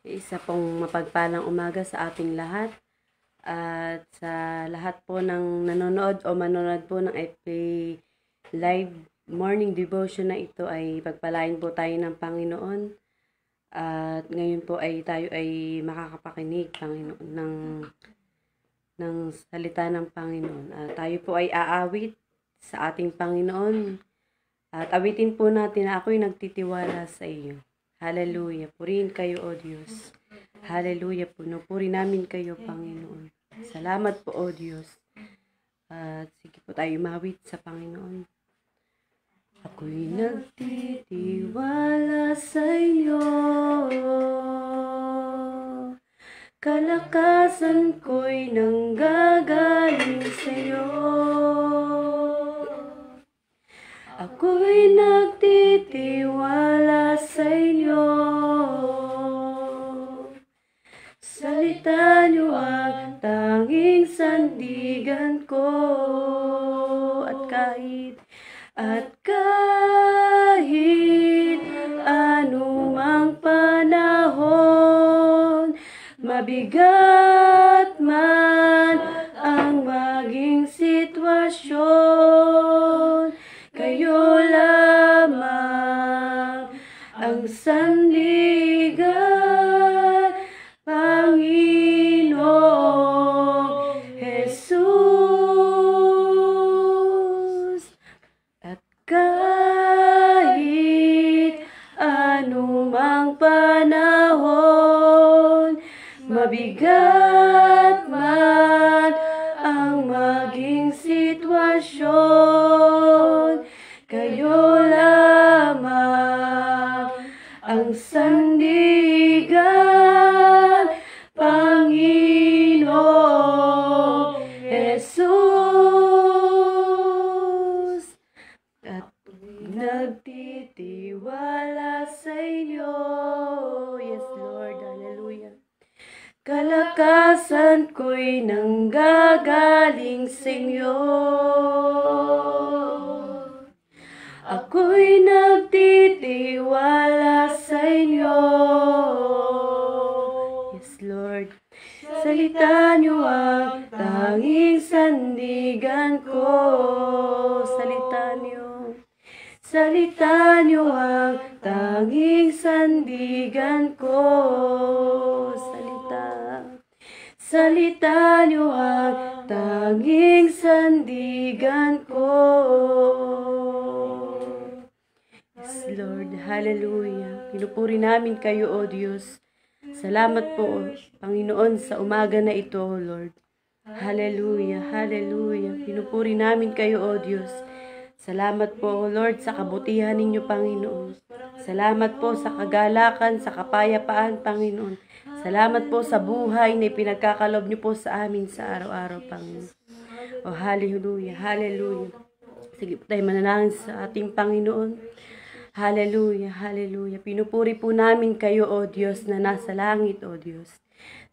Isa pong mapagpalang umaga sa ating lahat at sa lahat po ng nanonood o manonood po ng FB Live Morning Devotion na ito ay pagpalain po tayo ng Panginoon. At ngayon po ay tayo ay makakapakinig, Panginoon, ng salita ng Panginoon. At tayo po ay aawit sa ating Panginoon. At awitin po natin na ako'y nagtitiwala sa iyo. Hallelujah. Purihin kayo, O Diyos. Hallelujah. Punupuri namin kayo, Panginoon. Salamat po, O Diyos. At sige po tayo mawit sa Panginoon. Ako'y nagtitiwala sa iyo. Kalakasan ko'y nanggagaling sa iyo. Ako'y nagtitiwala sa inyo. Salita niyo ang tanging sandigan ko. At kahit anumang panahon, mabigat man ang maging sitwasyon, kayo lamang ang sandigan, Panginoong Jesus. At kahit anumang panahon, mabigat man ang maging sitwasyon, kayo lamang ang sandigan, Panginoong Jesus. At nagtitiwala sa inyo. Yes, Lord. Hallelujah. Kalakasan ko'y nanggagaling sa inyo. Ako'y nagtitiwala sa inyo. Yes, Lord. Salita niyo ang tanging sandigan ko. Salita niyo. Salita niyo ang tanging sandigan ko. Salita niyo ang tanging sandigan ko. Yes, Lord. Hallelujah. Pinupuri namin kayo, O Diyos. Salamat po, Panginoon, sa umaga na ito, O Lord. Hallelujah. Hallelujah. Pinupuri namin kayo, O Diyos. Salamat po, O Lord, sa kabutihan ninyo, Panginoon. Salamat po sa kagalakan, sa kapayapaan, Panginoon. Salamat po sa buhay na pinagkakalob niyo po sa amin sa araw-araw, Panginoon. O hallelujah, hallelujah. Sige po tayo manalangin sa ating Panginoon. Hallelujah, hallelujah. Pinupuri po namin kayo, O Diyos, na nasa langit, O Diyos.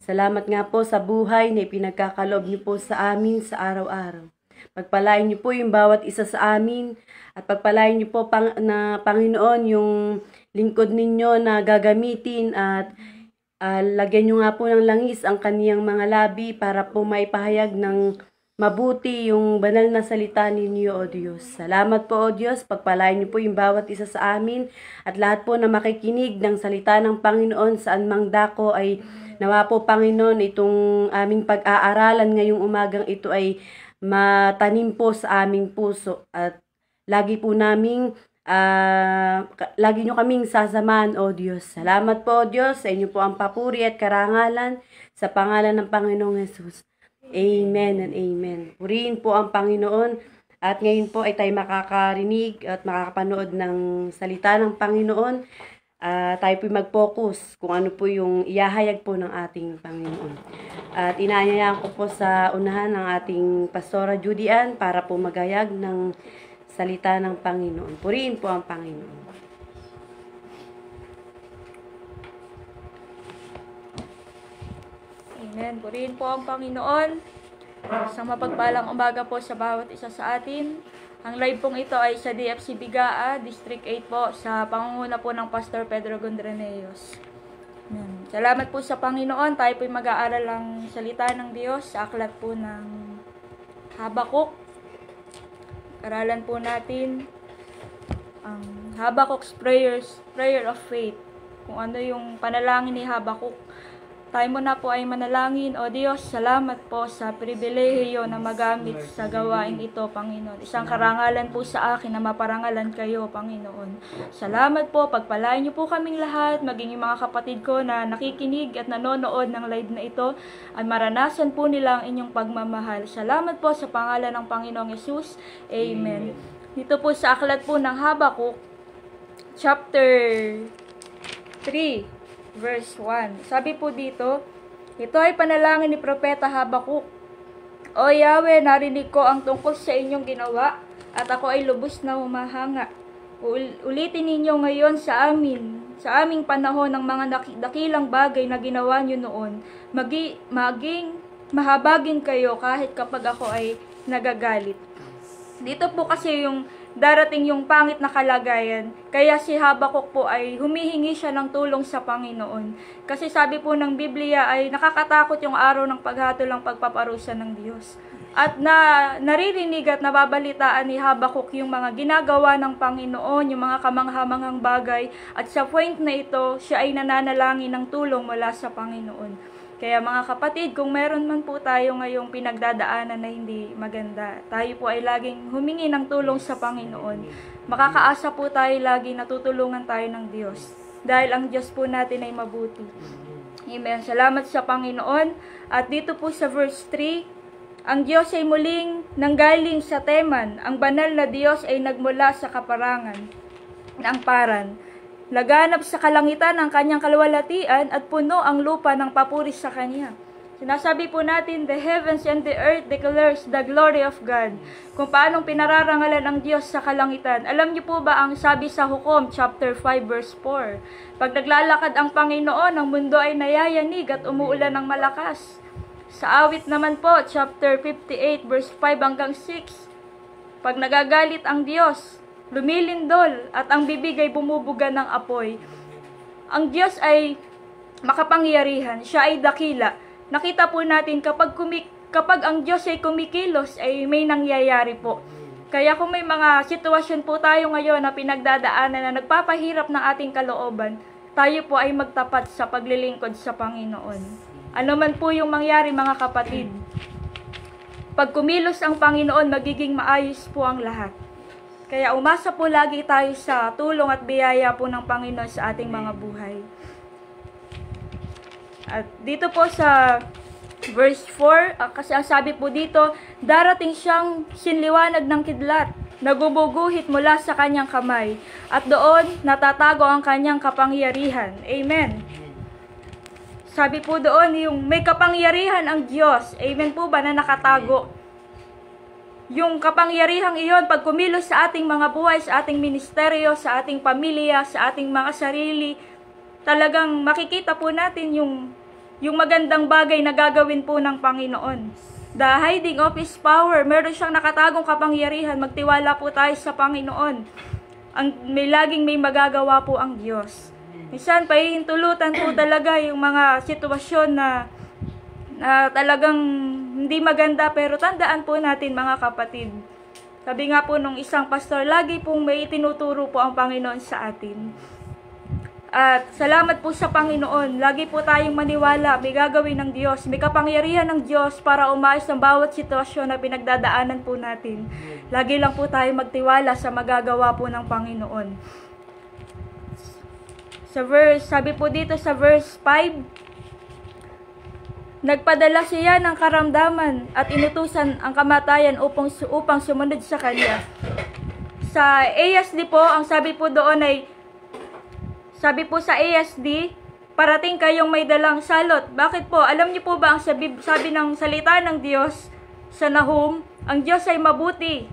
Salamat nga po sa buhay na pinagkakalob niyo po sa amin sa araw-araw. Pagpalain niyo po yung bawat isa sa amin at pagpalain niyo po, Panginoon, yung lingkod ninyo na gagamitin at lagyan nyo nga po ng langis ang kaniyang mga labi para po maipahayag ng mabuti yung banal na salita ninyo, O Diyos. Salamat po, O Diyos. Pagpalain niyo po yung bawat isa sa amin at lahat po na makikinig ng salita ng Panginoon saan mang dako ay nawa po, Panginoon, itong aming pag-aaralan ngayong umagang ito ay matanim po sa aming puso at lagi po naming lagi nyo kaming sasamahan, O Diyos. Salamat po, O Diyos. Sa inyo po ang papuri at karangalan sa pangalan ng Panginoong Jesus. Amen and amen. Purihin po ang Panginoon. At ngayon po ay tayo makakarinig at makakapanood ng salita ng Panginoon. Tayo po mag-focus kung ano po yung iyahayag po ng ating Panginoon. At inaanyayaan ko po sa unahan ng ating Pastora Judy Ann para po maghayag ng salita ng Panginoon. Purihin po ang Panginoon. Amen. Purihin po ang Panginoon. Isang mapagpalang umaga po sa bawat isa sa atin. Ang live pong ito ay sa DFC Bigaa, District 8 po, sa pangunguna po ng Pastor Pedro Gondreneos. Amen. Salamat po sa Panginoon. Tayo po'y mag-aaral ang salita ng Diyos sa aklat po ng Habakuk. Aralan po natin ang Habakuk's prayer of faith. Kung ano yung panalangin ni Habakuk. Tayo muna po ay manalangin. O Diyos, salamat po sa pribilehiyo na magamit sa gawain ito, Panginoon. Isang karangalan po sa akin na maparangalan kayo, Panginoon. Salamat po, pagpalain niyo po kaming lahat, maging yung mga kapatid ko na nakikinig at nanonood ng live na ito, ay maranasan po nila ang inyong pagmamahal. Salamat po sa pangalan ng Panginoong Yesus. Amen. Dito po sa aklat po ng Habakuk, chapter 3, verse 1. Sabi po dito, ito ay panalangin ni Propeta Habakuk. O Yahweh, narinig ko ang tungkol sa inyong ginawa at ako ay lubos na humahanga. Ulitin ninyo ngayon sa aming panahon ng mga dakilang bagay na ginawa nyo noon. Maging mahabagin kayo kahit kapag ako ay nagagalit. Dito po kasi yung darating yung pangit na kalagayan. Kaya si Habakuk po ay humihingi siya ng tulong sa Panginoon. Kasi sabi po ng Biblia ay nakakatakot yung araw ng paghatol ng pagpaparusa ng Diyos. At naririnig at nababalitaan ni Habakuk yung mga ginagawa ng Panginoon, yung mga kamanghamanghang bagay. At sa point na ito, siya ay nananalangin ng tulong mula sa Panginoon. Kaya mga kapatid, kung meron man po tayo ngayong pinagdadaanan na hindi maganda, tayo po ay laging humingi ng tulong sa Panginoon. Makakaasa po tayo lagi na tutulungan tayo ng Diyos. Dahil ang Diyos po natin ay mabuti. Amen. Salamat sa Panginoon. At dito po sa verse 3, ang Diyos ay muling nanggaling sa Teman. Ang banal na Diyos ay nagmula sa kaparangan ng Paran. Laganap sa kalangitan ang kanyang kaluwalhatian at puno ang lupa ng papuri sa kanya. Sinasabi po natin, the heavens and the earth declares the glory of God. Kung paanong pinararangalan ang Diyos sa kalangitan. Alam niyo po ba ang sabi sa Hukom, chapter 5, verse 4? Pag naglalakad ang Panginoon, ang mundo ay nayayanig at umuulan ng malakas. Sa awit naman po, chapter 58, verse 5 hanggang 6. Pag nagagalit ang Diyos, lumilindol at ang bibig ay bumubuga ng apoy. Ang Diyos ay makapangyarihan, siya ay dakila. Nakita po natin kapag ang Diyos ay kumikilos ay may nangyayari po. Kaya kung may mga sitwasyon po tayo ngayon na pinagdadaanan na nagpapahirap ng ating kalooban, tayo po ay magtapat sa paglilingkod sa Panginoon. Ano man po yung mangyari mga kapatid, pag kumilos ang Panginoon, magiging maayos po ang lahat. Kaya umasa po lagi tayo sa tulong at biyaya po ng Panginoon sa ating mga buhay. At dito po sa verse 4, kasi ang sabi po dito, darating siyang sinliwanag ng kidlat, nagubuguhit mula sa kanyang kamay, at doon natatago ang kanyang kapangyarihan. Amen. Sabi po doon, yung may kapangyarihan ang Diyos. Amen po ba na nakatago? Yung kapangyarihang iyon, pag kumilos sa ating mga buhay, sa ating ministeryo, sa ating pamilya, sa ating mga sarili, talagang makikita po natin yung magandang bagay na gagawin po ng Panginoon. The hiding of His power, meron siyang nakatagong kapangyarihan, magtiwala po tayo sa Panginoon. Laging may magagawa po ang Diyos. Minsan, pahihintulutan po talaga yung mga sitwasyon na talagang hindi maganda, pero tandaan po natin mga kapatid. Sabi nga po nung isang pastor, lagi pong may tinuturo po ang Panginoon sa atin. At salamat po sa Panginoon, lagi po tayong maniwala, may gagawin ng Diyos, may kapangyarihan ng Diyos para umayos ang bawat sitwasyon na pinagdadaanan po natin. Lagi lang po tayo magtiwala sa magagawa po ng Panginoon. Sabi po dito sa verse 5, nagpadala siya ng karamdaman at inutusan ang kamatayan upang sumunod sa kanya. Sa ASD po, ang sabi po doon ay, sabi po sa ASD, parating kayong may dalang salot. Bakit po? Alam niyo po ba ang sabi ng salita ng Diyos sa Nahum? Ang Diyos ay mabuti.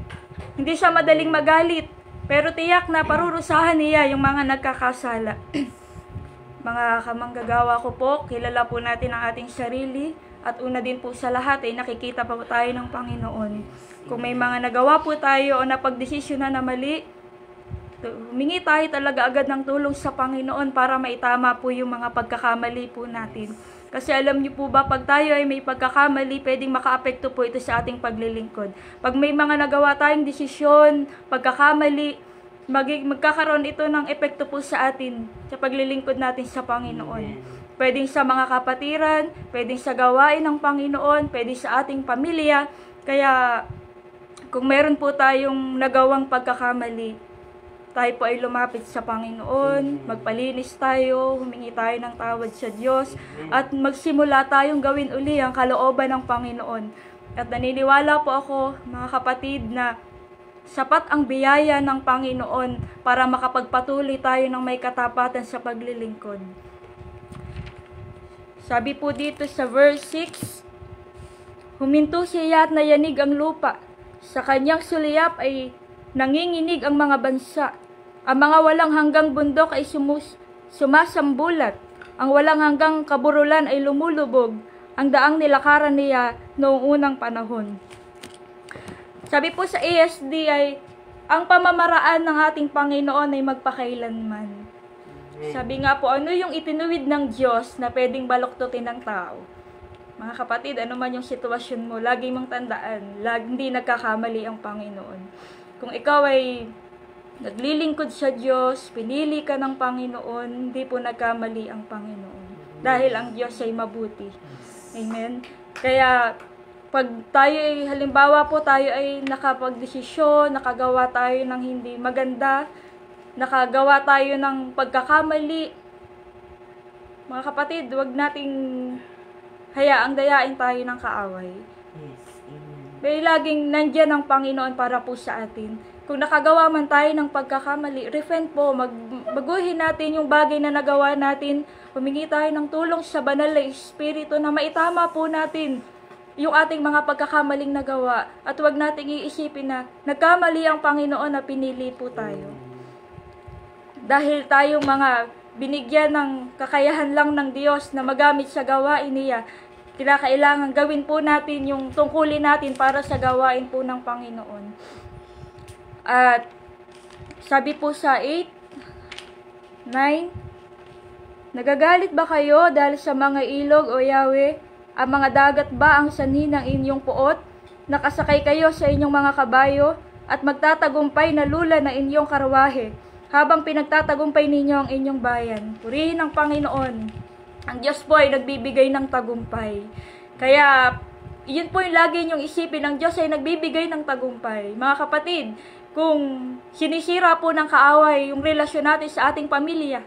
Hindi siya madaling magalit. Pero tiyak na parurusahan niya yung mga nagkakasala. Mga kamanggagawa ko po, kilala po natin ang ating sarili at una din po sa lahat ay nakikita pa po tayo ng Panginoon. Kung may mga nagawa po tayo o napagdesisyonan na mali, Humingi tayo talaga agad ng tulong sa Panginoon para maitama po yung mga pagkakamali po natin. Kasi alam niyo po ba, pag tayo ay may pagkakamali, pwedeng makaapekto po ito sa ating paglilingkod. Pag may mga nagawa tayong desisyon, pagkakamali, magkakaroon ito ng epekto po sa atin, sa paglilingkod natin sa Panginoon. Pwedeng sa mga kapatiran, pwedeng sa gawain ng Panginoon, pwedeng sa ating pamilya. Kaya, kung meron po tayong nagawang pagkakamali, tayo po ay lumapit sa Panginoon, magpalinis tayo, humingi tayo ng tawad sa Diyos, at magsimula tayong gawin uli ang kalooban ng Panginoon. At naniniwala po ako, mga kapatid, na sapat ang biyaya ng Panginoon para makapagpatuloy tayo ng may katapatan sa paglilingkod. Sabi po dito sa verse 6, huminto siya at nayanig ang lupa. Sa kanyang suliyap ay nanginginig ang mga bansa. Ang mga walang hanggang bundok ay sumasambulat. Ang walang hanggang kaburulan ay lumulubog. Ang daang nilakaran niya noong unang panahon. Sabi po sa ASD ay, ang pamamaraan ng ating Panginoon ay magpakailanman. Sabi nga po, ano yung itinuwid ng Diyos na pwedeng baluktutin ng tao? Mga kapatid, ano man yung sitwasyon mo, lagi mong tandaan, hindi nagkakamali ang Panginoon. Kung ikaw ay naglilingkod sa Diyos, pinili ka ng Panginoon, hindi po nagkamali ang Panginoon. Dahil ang Diyos ay mabuti. Amen? Kaya, pag tayo ay, halimbawa po tayo ay nakapagdesisyon, nakagawa tayo ng hindi maganda, nakagawa tayo ng pagkakamali, mga kapatid, huwag nating hayaang dayain tayo ng kaaway. May laging nandyan ang Panginoon para po sa atin. Kung nakagawa man tayo ng pagkakamali, repent po, baguhin natin yung bagay na nagawa natin, humingi tayo ng tulong sa banal na Espiritu na maitama po natin yung ating mga pagkakamaling nagawa. At huwag nating iisipin na nagkamali ang Panginoon na pinili po tayo. Dahil tayong mga binigyan ng kakayahan lang ng Diyos na magamit sa gawain niya, kailangan gawin po natin yung tungkulin natin para sa gawain po ng Panginoon. At sabi po sa 8, 9, nagagalit ba kayo dahil sa mga ilog o Yahweh? Ang mga dagat ba ang sanhi ng inyong puot? Nakasakay kayo sa inyong mga kabayo at magtatagumpay na lula na inyong karwahe habang pinagtatagumpay ninyo ang inyong bayan. Purihin ang Panginoon. Ang Diyos po ay nagbibigay ng tagumpay. Kaya, yun po yung lagi niyong isipin, ang Diyos ay nagbibigay ng tagumpay. Mga kapatid, kung sinisira po ng kaaway yung relasyon natin sa ating pamilya,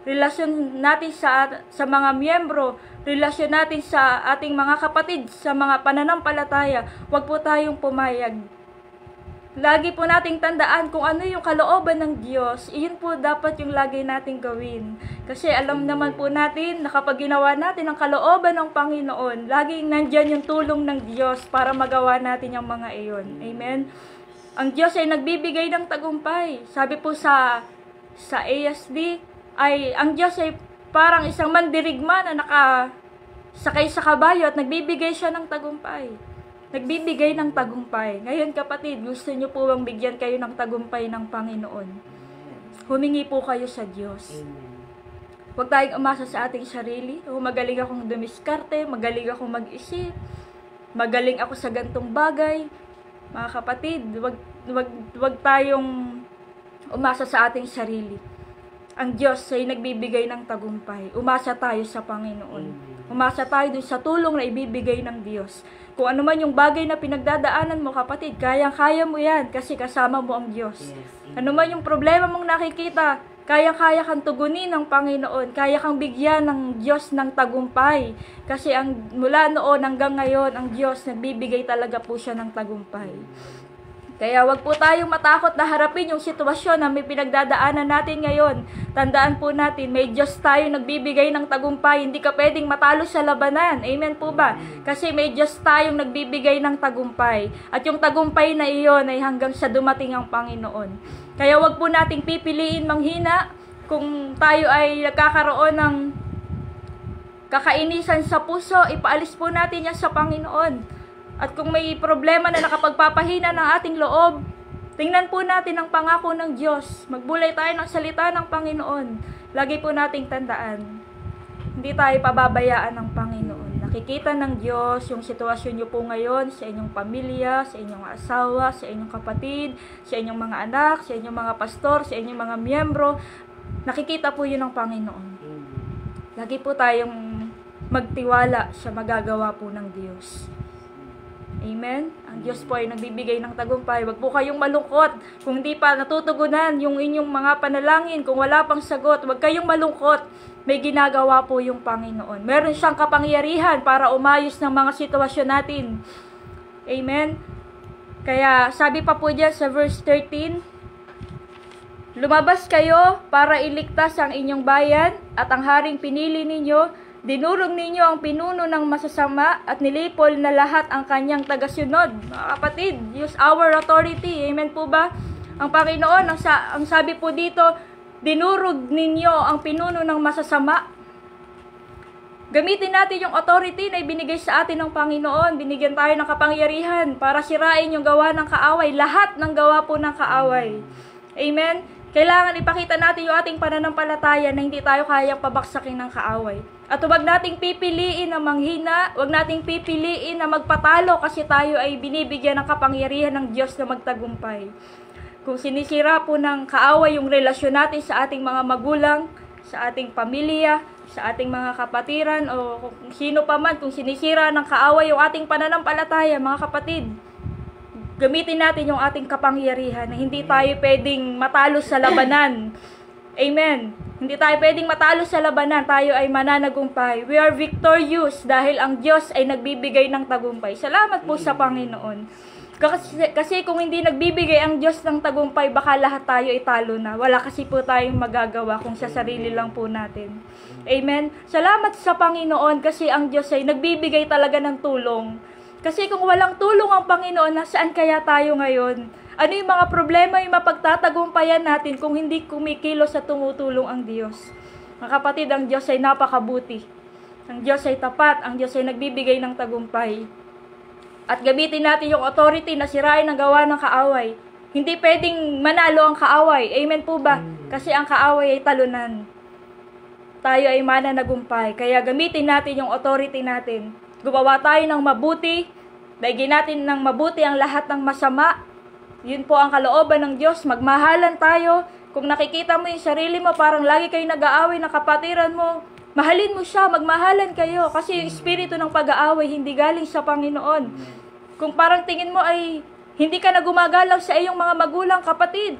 relasyon natin sa mga miyembro, relasyon natin sa ating mga kapatid, sa mga pananampalataya, huwag po tayong pumayag. Lagi po nating tandaan kung ano yung kalooban ng Diyos, iyon po dapat yung lagi nating gawin. Kasi alam naman po natin na kapag ginawa natin ang kalooban ng Panginoon, laging nandyan yung tulong ng Diyos para magawa natin yung mga iyon. Amen? Ang Diyos ay nagbibigay ng tagumpay. Sabi po sa ASD, ay ang Diyos ay parang isang mandirigma na nakasakay sa kabayo at nagbibigay siya ng tagumpay. Nagbibigay ng tagumpay. Ngayon kapatid, gusto niyo po bang bigyan kayo ng tagumpay ng Panginoon? Humingi po kayo sa Diyos. Huwag tayong umasa sa ating sarili. Magaling akong dumiskarte, magaling akong mag-isip, magaling ako sa gantong bagay. Mga kapatid, huwag tayong umasa sa ating sarili. Ang Diyos ay nagbibigay ng tagumpay. Umasa tayo sa Panginoon. Umasa tayo dun sa tulong na ibibigay ng Diyos. Kung ano man yung bagay na pinagdadaanan mo, kapatid, kayang-kaya mo yan kasi kasama mo ang Diyos. Ano man yung problema mong nakikita, kayang-kaya kang tugunin ng Panginoon. Kaya kang bigyan ng Diyos ng tagumpay. Kasi mula noon hanggang ngayon, ang Diyos nagbibigay talaga po siya ng tagumpay. Kaya wag po tayong matakot na harapin yung sitwasyon na may pinagdadaanan natin ngayon. Tandaan po natin, may Diyos tayo nagbibigay ng tagumpay. Hindi ka pwedeng matalo sa labanan. Amen po ba? Kasi may Diyos tayong nagbibigay ng tagumpay. At yung tagumpay na iyon ay hanggang sa dumating ang Panginoon. Kaya wag po nating pipiliin manghina kung tayo ay nagkakaroon ng kakainisan sa puso, ipaalis po natin yan sa Panginoon. At kung may problema na nakapagpapahina ng ating loob, Tingnan po natin ang pangako ng Diyos. Magbulay tayo ng salita ng Panginoon. Lagi po nating tandaan, hindi tayo pababayaan ng Panginoon. Nakikita ng Diyos yung sitwasyon nyo po ngayon sa inyong pamilya, sa inyong asawa, sa inyong kapatid, sa inyong mga anak, sa inyong mga pastor, sa inyong mga miyembro. Nakikita po yun ng Panginoon. Lagi po tayong magtiwala sa magagawa po ng Diyos. Amen? Ang Diyos po ay nagbibigay ng tagumpay. Huwag po kayong malungkot kung hindi pa natutugunan yung inyong mga panalangin, kung wala pang sagot. Huwag kayong malungkot. May ginagawa po yung Panginoon. Meron siyang kapangyarihan para umayos ng mga sitwasyon natin. Amen? Kaya sabi pa po diyan sa verse 13, lumabas kayo para iligtas ang inyong bayan at ang haring pinili ninyo. Dinurog ninyo ang pinuno ng masasama at nilipol na lahat ang kanyang tagasunod. Mga kapatid, use our authority. Amen po ba? Ang Panginoon, ang sabi po dito, dinurog ninyo ang pinuno ng masasama. Gamitin natin yung authority na ibinigay sa atin ng Panginoon. Binigyan tayo ng kapangyarihan para sirain yung gawa ng kaaway. Lahat ng gawa po ng kaaway. Amen? Kailangan ipakita natin yung ating pananampalataya na hindi tayo kayang pabaksakin ng kaaway. At huwag nating pipiliin na manghina, huwag nating pipiliin na magpatalo kasi tayo ay binibigyan ng kapangyarihan ng Diyos na magtagumpay. Kung sinisira po ng kaaway yung relasyon natin sa ating mga magulang, sa ating pamilya, sa ating mga kapatiran, o kung sino pa man, kung sinisira ng kaaway yung ating pananampalataya, mga kapatid, gamitin natin yung ating kapangyarihan na hindi tayo pwedeng matalo sa labanan. Amen. Hindi tayo pwedeng matalo sa labanan, tayo ay mananagumpay. We are victorious dahil ang Diyos ay nagbibigay ng tagumpay. Salamat po sa Panginoon. Kasi kung hindi nagbibigay ang Diyos ng tagumpay, baka lahat tayo ay talo na. Wala kasi po tayong magagawa kung sa sarili lang po natin. Amen? Salamat sa Panginoon kasi ang Diyos ay nagbibigay talaga ng tulong. Kasi kung walang tulong ang Panginoon, nasaan kaya tayo ngayon? Ano yung mga problema yung mapagtatagumpayan natin kung hindi kumikilos at tumutulong ang Diyos? Mga kapatid, ang Diyos ay napakabuti. Ang Diyos ay tapat. Ang Diyos ay nagbibigay ng tagumpay. At gamitin natin yung authority na sirain ang gawa ng kaaway. Hindi pwedeng manalo ang kaaway. Amen po ba? Kasi ang kaaway ay talunan. Tayo ay mananagumpay. Kaya gamitin natin yung authority natin. Gumawa tayo ng mabuti. Daigin natin ng mabuti ang lahat ng masama. Yun po ang kalooban ng Diyos. Magmahalan tayo. Kung nakikita mo yung sarili mo, parang lagi kayo nag-aaway na kapatiran mo, mahalin mo siya, magmahalan kayo. Kasi yung espiritu ng pag-aaway hindi galing sa Panginoon. Kung parang tingin mo ay hindi ka na gumagalaw sa iyong mga magulang, kapatid,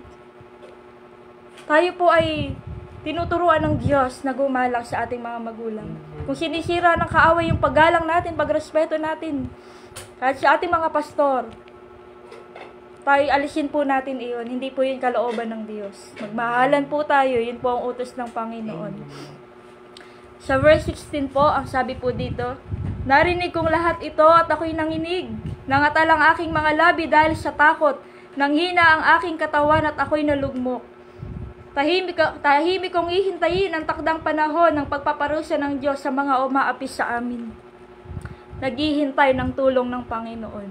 tayo po ay tinuturuan ng Diyos na gumalang sa ating mga magulang. Kung sinisira ng kaaway yung paggalang natin, pagrespeto natin, kahit sa ating mga pastor, tayo alisin po natin iyon. Hindi po yun kalooban ng Diyos. Magmahalan po tayo. Yun po ang utos ng Panginoon. Sa verse 16 po, ang sabi po dito, narinig kong lahat ito at ako'y nanginig. Nangatal ang aking mga labi dahil sa takot. Nanghina ang aking katawan at ako'y nalugmok. Tahimik kong ihintayin ang takdang panahon ng pagpaparusa ng Diyos sa mga umaapis sa amin. Naghihintay ng tulong ng Panginoon.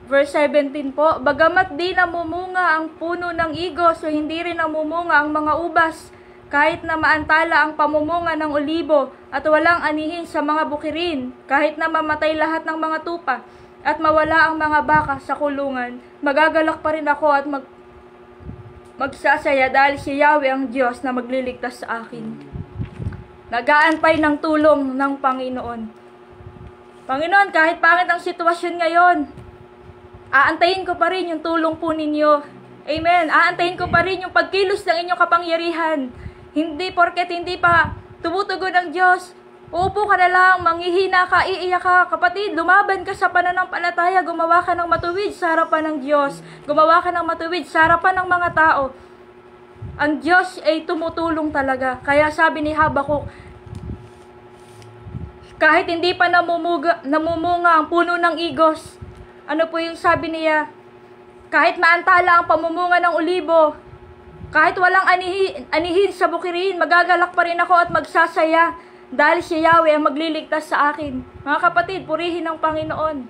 Verse 17 po, bagamat di namumunga ang puno ng igos o hindi rin namumunga ang mga ubas, kahit na maantala ang pamumunga ng olibo at walang anihin sa mga bukirin, kahit na mamatay lahat ng mga tupa at mawala ang mga baka sa kulungan, magagalak pa rin ako at magsasaya dahil si Yahweh ang Diyos na magliligtas sa akin. Nag-aantay ng tulong ng Panginoon. Panginoon, kahit pangit ang sitwasyon ngayon, aantayin ko pa rin yung tulong po ninyo. Amen. Aantayin ko pa rin yung pagkilos ng inyong kapangyarihan. Hindi porket hindi pa tumutugon ng Diyos, uupo ka na lang, manghihina ka, iiyak ka. Kapatid, lumaban ka sa pananampalataya, gumawa ka ng matuwid sa harapan ng Diyos. Gumawa ka ng matuwid sa harapan ng mga tao. Ang Diyos ay tumutulong talaga. Kaya sabi ni Habakuk, kahit hindi pa namumunga ang puno ng igos, ano po yung sabi niya? Kahit maantala ang pamumunga ng olibo, kahit walang anihin sa bukirin, magagalak pa rin ako at magsasaya dahil si Yahweh ang magliligtas sa akin. Mga kapatid, purihin ang Panginoon.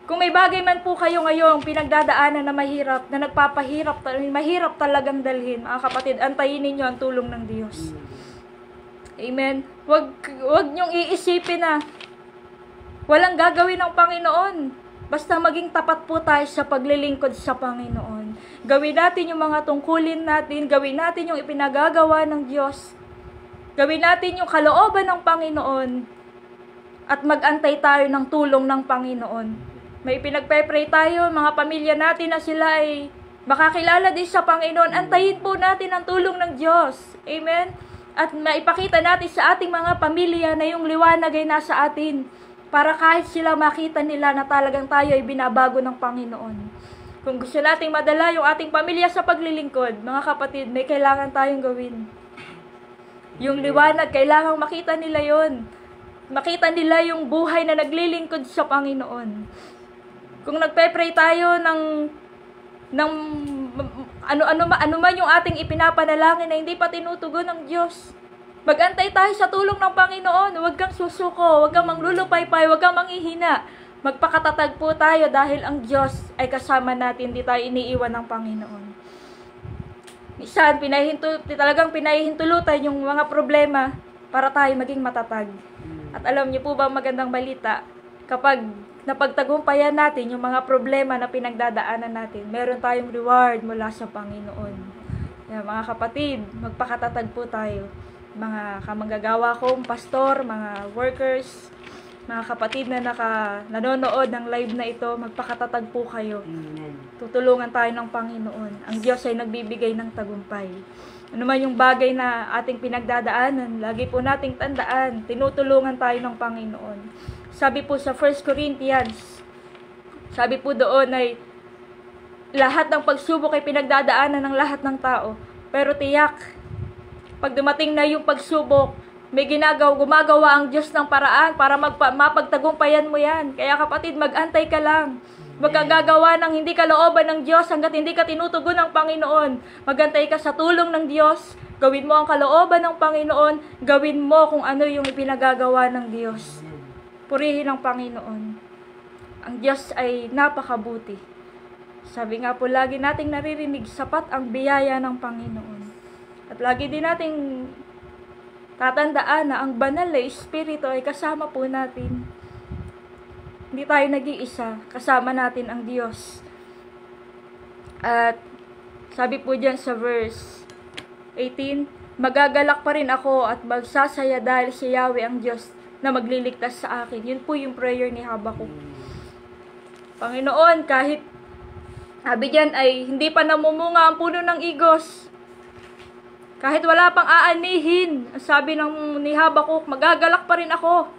Kung may bagay man po kayo ngayong pinagdadaanan na mahirap, na mahirap talagang dalhin, mga kapatid, antayin ninyo ang tulong ng Diyos. Amen. Wag niyong iisipin na walang gagawin ng Panginoon. Basta maging tapat po tayo sa paglilingkod sa Panginoon. Gawin natin yung mga tungkulin natin, gawin natin yung ipinagagawa ng Diyos. Gawin natin yung kalooban ng Panginoon at mag-antay tayo ng tulong ng Panginoon. May pinagpe-pray tayo, mga pamilya natin na sila ay makakilala din sa Panginoon. Antayin po natin ang tulong ng Diyos. Amen? At maipakita natin sa ating mga pamilya na yung liwanag ay nasa atin. Para kahit sila makita nila na talagang tayo ay binabago ng Panginoon. Kung gusto nating madala yung ating pamilya sa paglilingkod, mga kapatid, may kailangan tayong gawin. Yung liwanag, kailangan makita nila yon. Makita nila yung buhay na naglilingkod sa Panginoon. Kung nagpe-pray tayo ng ano man yung ating ipinapanalangin na hindi pa tinutugon ng Diyos, mag-antay tayo sa tulong ng Panginoon. Huwag kang susuko, huwag kang manglulupaypay, huwag kang manghihina. Magpakatatag po tayo dahil ang Diyos ay kasama natin, hindi tayo iniiwan ng Panginoon. Minsan, talagang pinahihintulutan yung mga problema para tayo maging matatag. At alam niyo po ba magandang balita, kapag napagtagumpayan natin yung mga problema na pinagdadaanan natin, meron tayong reward mula sa Panginoon. Kaya mga kapatid, magpakatatag po tayo. Mga kamanggagawa kong pastor, mga workers, mga kapatid na nanonood ng live na ito, magpakatatag po kayo. Tutulungan tayo ng Panginoon. Ang Diyos ay nagbibigay ng tagumpay. Ano man yung bagay na ating pinagdadaanan, lagi po nating tandaan, tinutulungan tayo ng Panginoon. Sabi po sa 1 Corinthians, sabi po doon ay lahat ng pagsubok ay pinagdadaanan ng lahat ng tao. Pero tiyak, pag dumating na yung pagsubok, may gumagawa ang Diyos ng paraan para mapagtagumpayan mo yan. Kaya kapatid, mag-antay ka lang. Magkagagawa ng hindi kalooban ng Diyos hanggat hindi ka tinutugon ng Panginoon. Magantay ka sa tulong ng Diyos. Gawin mo ang kalooban ng Panginoon. Gawin mo kung ano yung ipinagagawa ng Diyos. Purihin ang Panginoon. Ang Diyos ay napakabuti. Sabi nga po, lagi nating naririnig, sapat ang biyaya ng Panginoon. At lagi din nating tatandaan na ang banal na Espiritu ay kasama po natin. Hindi tayo nag-iisa, kasama natin ang Diyos. At sabi po dyan sa verse 18, magagalak pa rin ako at magsasaya dahil si Yahweh ang Diyos na magliligtas sa akin. Yun po yung prayer ni Habakuk. Panginoon, kahit sabi dyan ay hindi pa namumunga ang puno ng igos, kahit wala pang aanihin, sabi ni Habakuk, magagalak pa rin ako.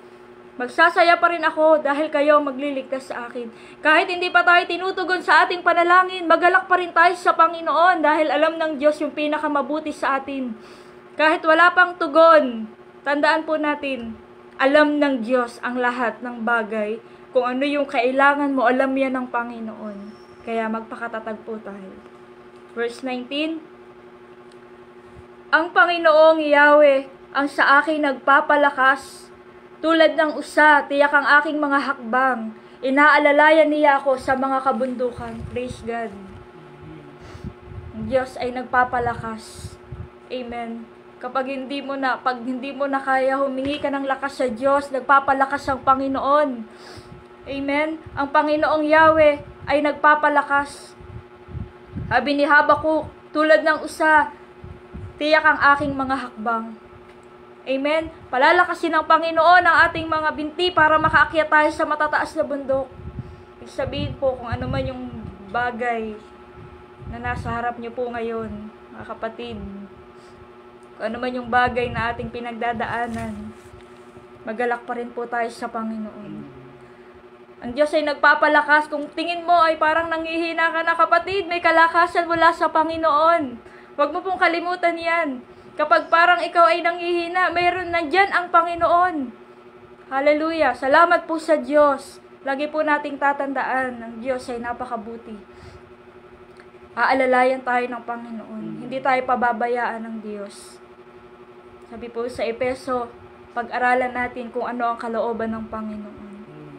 Magsasaya pa rin ako dahil kayo magliligtas sa akin. Kahit hindi pa tayo tinutugon sa ating panalangin, magalak pa rin tayo sa Panginoon dahil alam ng Diyos yung pinakamabuti sa atin. Kahit wala pang tugon, tandaan po natin, alam ng Diyos ang lahat ng bagay. Kung ano yung kailangan mo, alam yan ng Panginoon. Kaya magpakatatag po tayo. Verse 19, ang Panginoong Yahweh ang sa akin nagpapalakas. Tulad ng usa, tiyak ang aking mga hakbang. Inaalalayan niya ako sa mga kabundukan. Praise God. Ang Diyos ay nagpapalakas. Amen. Pag hindi mo na kaya, humingi ka ng lakas sa Diyos, nagpapalakas ang Panginoon. Amen. Ang Panginoong Yahweh ay nagpapalakas. Sabi ni Habakuk, tulad ng usa, tiyak ang aking mga hakbang. Amen. Palalakasin ng Panginoon ang ating mga binti para makaakyat tayo sa matataas na bundok. Ibig sabihin po kung ano man yung bagay na nasa harap niyo po ngayon, mga kapatid. Kung ano man yung bagay na ating pinagdadaanan, magalak pa rin po tayo sa Panginoon. Ang Diyos ay nagpapalakas. Kung tingin mo ay parang nanghihina ka na, kapatid, may kalakasan mula sa Panginoon. Huwag mo pong kalimutan yan. Kapag parang ikaw ay nanghihina, mayroon nandyan ang Panginoon. Hallelujah. Salamat po sa Diyos. Lagi po nating tatandaan, ang Diyos ay napakabuti. Aalalayan tayo ng Panginoon. Hindi tayo pababayaan ng Diyos. Sabi po sa Epeso, pag-aralan natin kung ano ang kalooban ng Panginoon.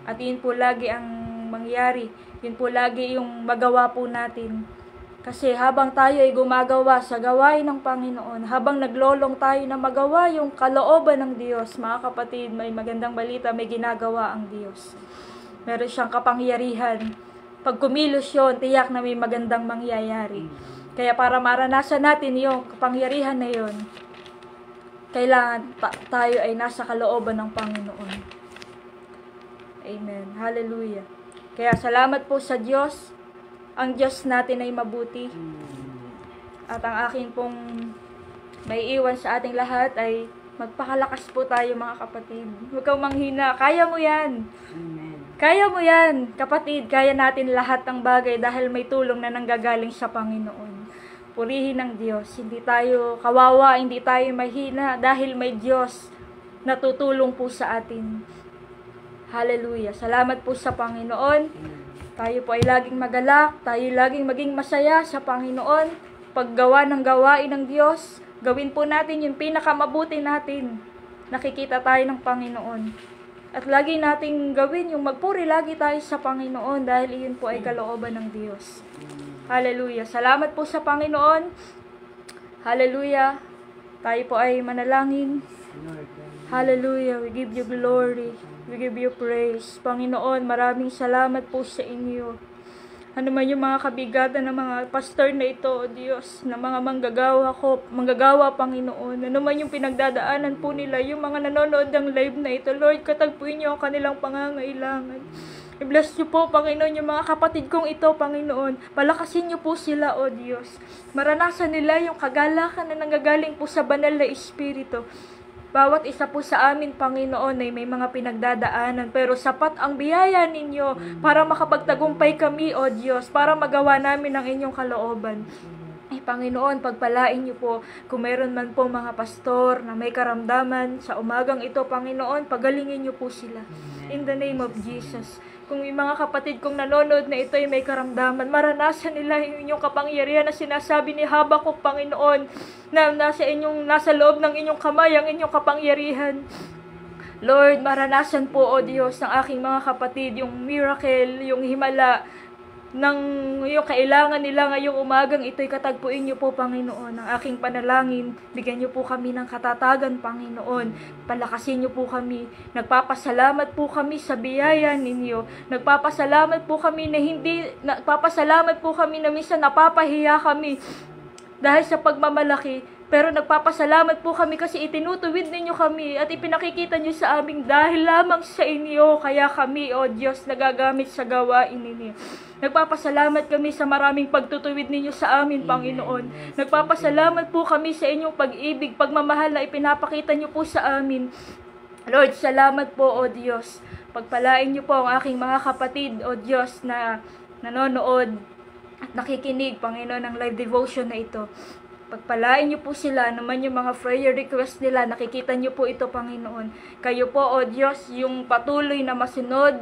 At yun po lagi ang ang mangyari. Yun po lagi yung magawa po natin. Kasi habang tayo ay gumagawa sa gawain ng Panginoon, habang naglolong tayo na magawa yung kalooban ng Diyos, mga kapatid, may magandang balita, may ginagawa ang Diyos. Meron siyang kapangyarihan. Pag kumilos yun, tiyak na may magandang mangyayari. Kaya para maranasan natin yung kapangyarihan na yun, kailangan tayo ay nasa kalooban ng Panginoon. Amen. Hallelujah. Kaya salamat po sa Diyos. Ang Diyos natin ay mabuti. At ang akin pong may iwan sa ating lahat ay magpakalakas po tayo, mga kapatid. Huwag kang manghina. Kaya mo yan. Amen. Kaya mo yan, kapatid. Kaya natin lahat ng bagay dahil may tulong na nanggagaling sa Panginoon. Purihin ng Diyos. Hindi tayo kawawa, hindi tayo mahina dahil may Diyos na tutulong po sa atin. Hallelujah. Salamat po sa Panginoon. Tayo po ay laging magalak, tayo laging maging masaya sa Panginoon. Paggawa ng gawain ng Diyos, gawin po natin yung pinakamabuti natin. Nakikita tayo ng Panginoon. At lagi nating gawin yung magpuri lagi tayo sa Panginoon dahil iyon po ay kalooban ng Diyos. Hallelujah. Salamat po sa Panginoon. Hallelujah. Tayo po ay manalangin. Hallelujah. We give you glory. We give you praise. Panginoon, maraming salamat po sa inyo. Ano man yung mga kabigatan ng mga pastor na ito, O Diyos, na mga manggagawa, Panginoon. Ano man yung pinagdadaanan po nila, yung mga nanonood ng live na ito, Lord, katagpuin niyo ang kanilang pangangailangan. I-bless niyo po, Panginoon, yung mga kapatid kong ito, Panginoon. Palakasin niyo po sila, O Diyos. Maranasan nila yung kagalakan na nanggagaling po sa banal na Espiritu. Bawat isa po sa amin, Panginoon, ay may mga pinagdadaanan, pero sapat ang biyaya ninyo para makapagtagumpay kami, O Diyos, para magawa namin ang inyong kalooban. Panginoon, pagpalain niyo po kung meron man po mga pastor na may karamdaman sa umagang ito, Panginoon, pagalingin niyo po sila. In the name of Jesus. Kung yung mga kapatid kong nanonood na ito ay may karamdaman, maranasan nila yung inyong kapangyarihan na sinasabi ni Habakuk, Panginoon, na nasa loob ng inyong kamay ang inyong kapangyarihan. Lord, maranasan po, O Diyos, ng aking mga kapatid, yung miracle, yung himala, ng yung kailangan nila ngayong umagang ito'y katagpuin niyo po, Panginoon. Ang aking panalangin, bigyan niyo po kami ng katatagan, Panginoon. Palakasin niyo po kami. Nagpapasalamat po kami sa biyaya ninyo. Nagpapasalamat po kami na minsan napapahiya kami dahil sa pagmamalaki. Pero nagpapasalamat po kami kasi itinutuwid ninyo kami at ipinakikita niyo sa aming dahil lamang sa inyo. Kaya kami, O Diyos, nagagamit sa gawain ninyo. Nagpapasalamat kami sa maraming pagtutuwid ninyo sa amin, Panginoon. Nagpapasalamat po kami sa inyong pag-ibig, pagmamahal na ipinapakita niyo po sa amin. Lord, salamat po, O Diyos. Pagpalain niyo po ang aking mga kapatid, O Diyos, na nanonood at nakikinig, Panginoon, ng live devotion na ito. Pagpalain niyo po sila, naman yung mga prayer request nila, nakikita niyo po ito, Panginoon. Kayo po, O Diyos, yung patuloy na masunod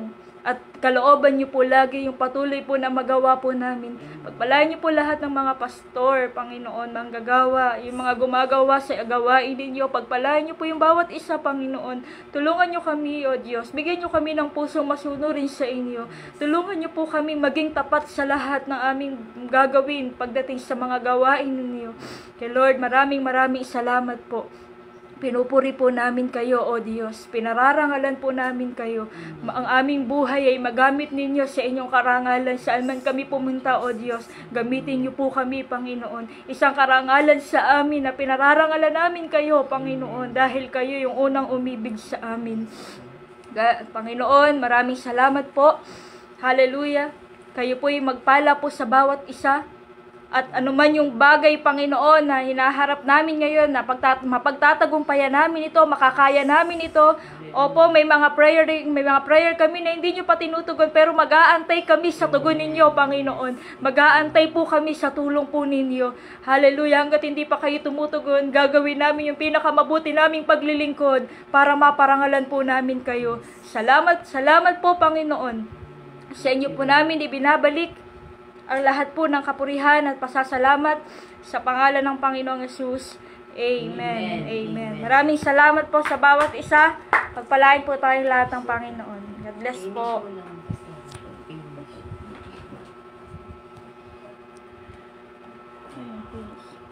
at kalooban niyo po lagi yung patuloy po na magawa po namin. Pagpalain niyo po lahat ng mga pastor, Panginoon, manggagawa, yung mga gumagawa sa gawain ninyo. Pagpalain niyo po yung bawat isa, Panginoon. Tulungan niyo kami, O Diyos. Bigyan niyo kami ng pusong masunurin sa inyo. Tulungan niyo po kami maging tapat sa lahat ng aming gagawin pagdating sa mga gawain ninyo. Kay Lord, maraming salamat po. Pinupuri po namin kayo, O Diyos. Pinararangalan po namin kayo. Ang aming buhay ay magamit ninyo sa inyong karangalan. Saan man kami pumunta, O Diyos, gamitin niyo po kami, Panginoon. Isang karangalan sa amin na pinararangalan namin kayo, Panginoon, dahil kayo yung unang umibig sa amin. Panginoon, maraming salamat po. Hallelujah. Kayo po yung magpala po sa bawat isa. At anuman yung bagay, Panginoon, na hinaharap namin ngayon, na mapagtatagumpayan namin ito, makakaya namin ito. Opo, may mga prayer kami na hindi nyo pa tinutugon, pero mag-aantay kami sa tugon ninyo, Panginoon. Mag-aantay po kami sa tulong po ninyo. Hallelujah, hanggat hindi pa kayo tumutugon, gagawin namin yung pinakamabuti naming paglilingkod para maparangalan po namin kayo. Salamat po, Panginoon. Sa inyo po namin ibinabalik ang lahat po ng kapurihan at pasasalamat sa pangalan ng Panginoong Yesus. Amen. Amen. Maraming salamat po sa bawat isa. Pagpalain po tayong lahat ng Panginoon. God bless po. Ayun, please.